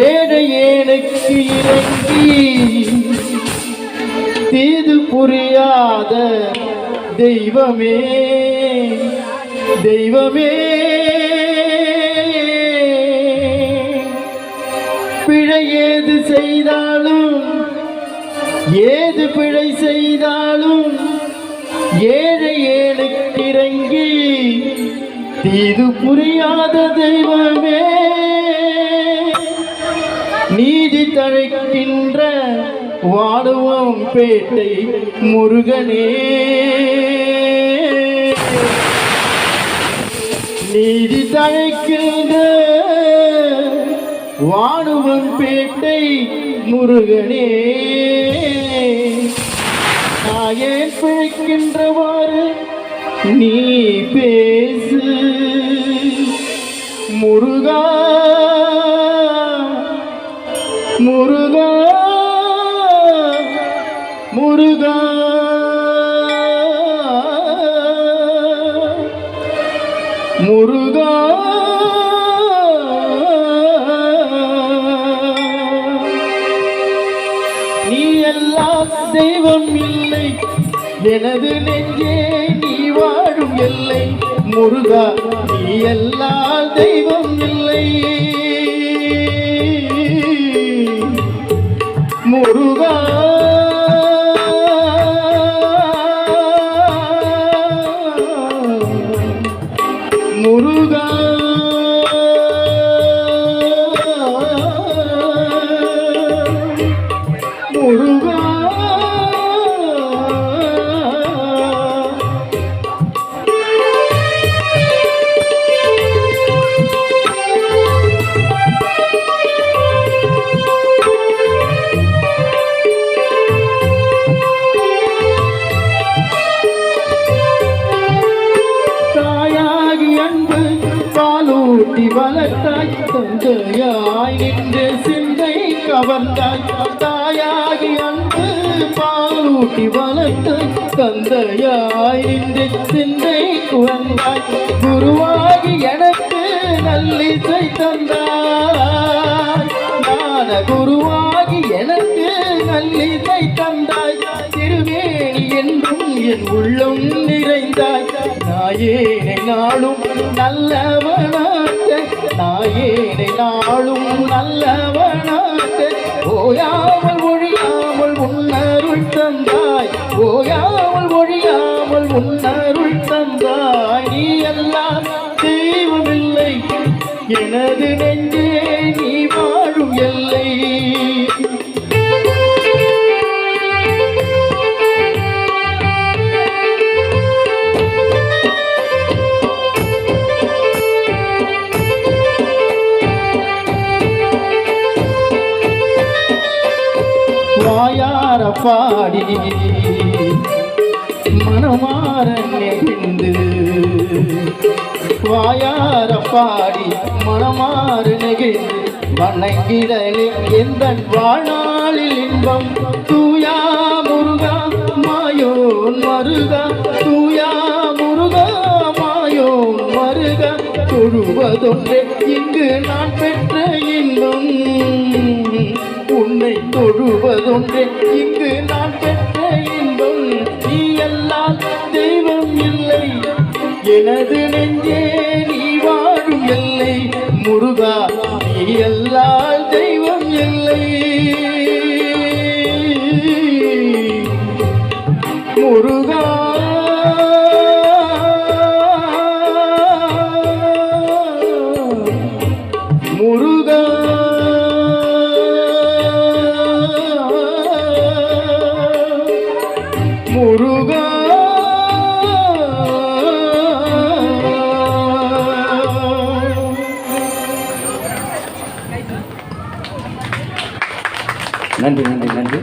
ஏழை ஏழைக்கு இறங்கி தீது புரியாத தெய்வமே தெய்வமே, பிழை ஏது செய்தாலும் ஏது பிழை செய்தாலும் ஏழை ஏழைக்கு இறங்கி தீது புரியாத தெய்வமே, நீதி தழைக்கின்ற வாடுவோம் பேட்டை முருகனே, நீதி தழைக்கின்ற வாடுவோம் பேட்டை முருகனே, நாயேன் பிழைக்கின்றவாறு நீ பேசு முருகா முருகா முருகா, முருகா நீ எல்லாம் தெய்வம் இல்லை எனது நெஞ்சே நீ வாழும் எல்லை, முருகா நீ எல்லாம் தெய்வம் இல்லை முருகா, முருகா முருகா, பாலூட்டி வளர்த்தாய் தந்தையாய் நின்று சிந்தை கவர்ந்தாய், தாயாகி அன்பு பாலூட்டி வளர்த்தாய் தந்தையாய் நின்று சிந்தை குவந்தாய், குருவாகி எனக்கு நல்லிசை தந்தாய், ஞான குருவாகி எனக்கு நல்லிசை தந்தாய், திருவேணி என்றும் என் உள்ளம் நிறைந்தாய், நாயேனை நாளும் நல்லவனாக, நாயேனை நாளும் நல்லவனாக, ஓயாமல் ஒழியாமல் உன்னருள் தந்தாய், ஓயாமல் ஒழியாமல் உன்னருள் தந்தாய், நீ எல்லாம் தெய்வமில்லை எனது நெஞ்சே நீ வாழும் எல்லை, வாயார பாடி மனமாற நெகிழ்ந்து, வாயார பாடி மனமாற நெகிழ்ந்து வணங்கிடலே எந்த வாழ்நாளில் இன்பம், தூயா முருகா மாயோன் மருகா, தூயா முருகா மாயோன் மருகா, தொழுவதொன்றே இங்கு நான் பெற்ற இன்பம், உன்னை தொழுவதொன்றே இங்கு நான் பெற்ற இன்பம், நீ எல்லாம் தெய்வம் இல்லை எனது நெஞ்சே நீ வாழும் எல்லை, முருகா நீ எல்லாம் தெய்வம் இல்லை முருகா, முருகா முருகா, நன்றி நன்றி நன்றி.